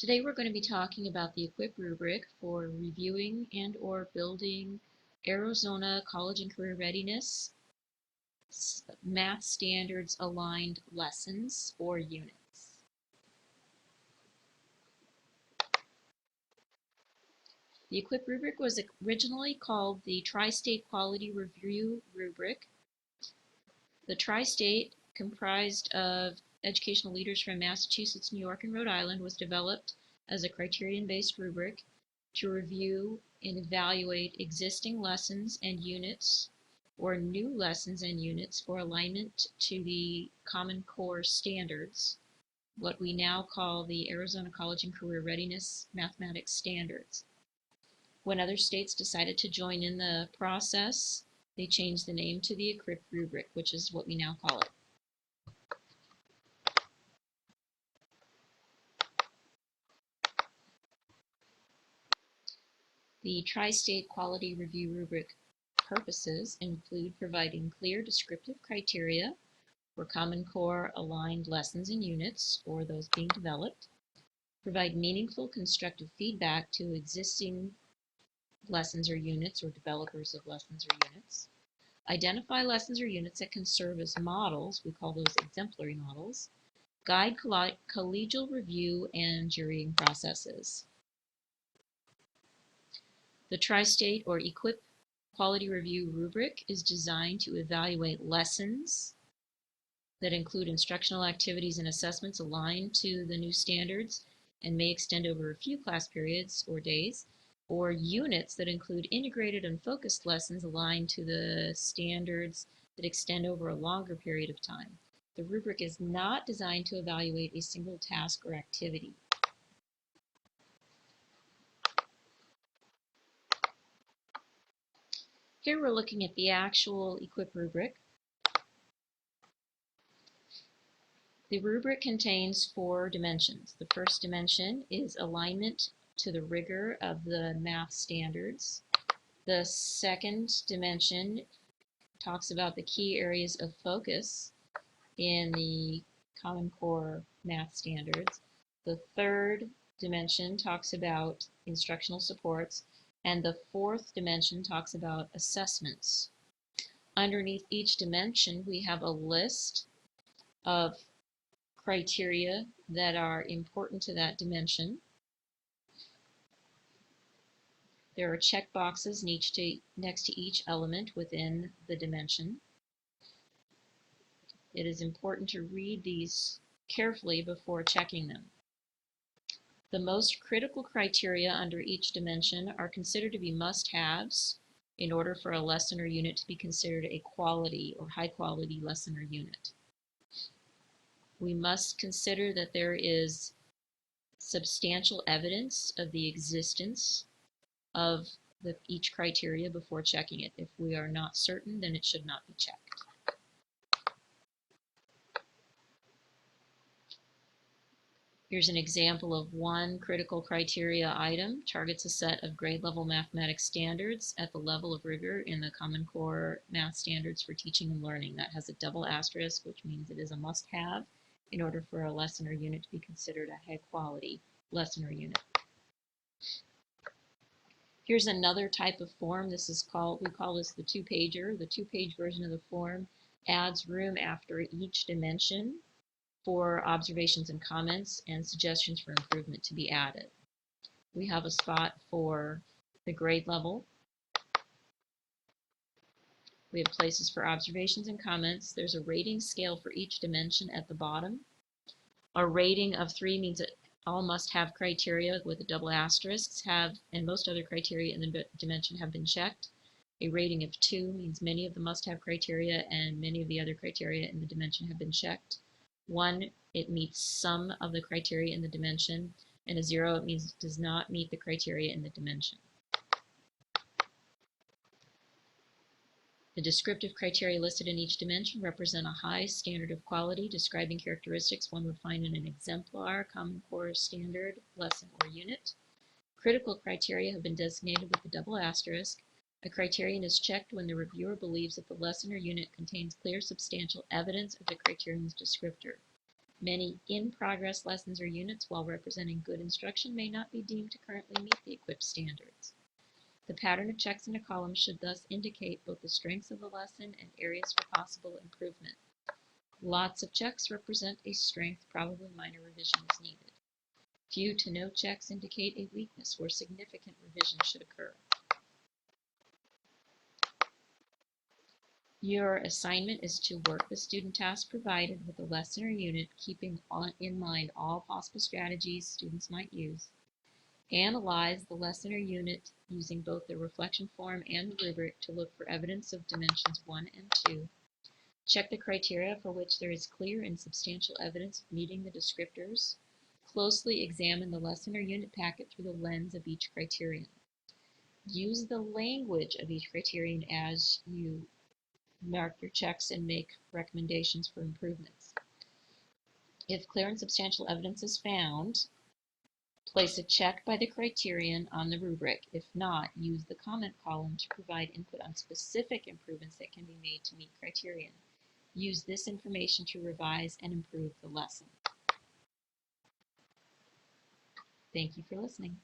Today we're going to be talking about the EQUIP rubric for reviewing and or building Arizona College and Career Readiness Math Standards Aligned Lessons or Units. The EQUIP rubric was originally called the Tri-State Quality Review Rubric. The Tri-State, comprised of educational leaders from Massachusetts, New York, and Rhode Island, was developed as a criterion-based rubric to review and evaluate existing lessons and units or new lessons and units for alignment to the Common Core standards, what we now call the Arizona College and Career Readiness Mathematics Standards. When other states decided to join in the process, they changed the name to the EQUIP rubric, which is what we now call it. The Tri-State Quality Review Rubric purposes include providing clear descriptive criteria for Common Core aligned lessons and units, or those being developed, provide meaningful constructive feedback to existing lessons or units or developers of lessons or units, identify lessons or units that can serve as models, we call those exemplary models, guide collegial review and jurying processes. The Tri-State or EQUIP Quality Review rubric is designed to evaluate lessons that include instructional activities and assessments aligned to the new standards and may extend over a few class periods or days, or units that include integrated and focused lessons aligned to the standards that extend over a longer period of time. The rubric is not designed to evaluate a single task or activity. Here we're looking at the actual EQUIP rubric. The rubric contains 4 dimensions. The first dimension is alignment to the rigor of the math standards. The second dimension talks about the key areas of focus in the Common Core math standards. The third dimension talks about instructional supports, and the fourth dimension talks about assessments. Underneath each dimension, we have a list of criteria that are important to that dimension. There are check boxes next to each element within the dimension. It is important to read these carefully before checking them. The most critical criteria under each dimension are considered to be must-haves in order for a lesson or unit to be considered a quality or high-quality lesson or unit. We must consider that there is substantial evidence of the existence of each criteria before checking it. If we are not certain, then it should not be checked. Here's an example of one critical criteria item, targets a set of grade level mathematics standards at the level of rigor in the Common Core math standards for teaching and learning. That has a double asterisk, which means it is a must-have in order for a lesson or unit to be considered a high quality lesson or unit. Here's another type of form. This is we call this the 2-pager. The 2-page version of the form adds room after each dimension for observations and comments and suggestions for improvement to be added. We have a spot for the grade level. We have places for observations and comments. There's a rating scale for each dimension at the bottom. A rating of 3 means that all must-have criteria with a double asterisk and most other criteria in the dimension have been checked. A rating of 2 means many of the must-have criteria and many of the other criteria in the dimension have been checked. 1, it meets some of the criteria in the dimension, and a 0, it means it does not meet the criteria in the dimension. The descriptive criteria listed in each dimension represent a high standard of quality, describing characteristics one would find in an exemplar Common Core standard, lesson, or unit. Critical criteria have been designated with a double asterisk. A criterion is checked when the reviewer believes that the lesson or unit contains clear substantial evidence of the criterion's descriptor. Many in-progress lessons or units, while representing good instruction, may not be deemed to currently meet the equipped standards. The pattern of checks in a column should thus indicate both the strengths of the lesson and areas for possible improvement. Lots of checks represent a strength, probably minor revision is needed. Few to no checks indicate a weakness where significant revision should occur. Your assignment is to work the student task provided with a lesson or unit, keeping in mind all possible strategies students might use. Analyze the lesson or unit using both the reflection form and the rubric to look for evidence of dimensions 1 and 2. Check the criteria for which there is clear and substantial evidence of meeting the descriptors. Closely examine the lesson or unit packet through the lens of each criterion. Use the language of each criterion as you mark your checks and make recommendations for improvements. If clear and substantial evidence is found, place a check by the criterion on the rubric. If not, use the comment column to provide input on specific improvements that can be made to meet criterion. Use this information to revise and improve the lesson. Thank you for listening.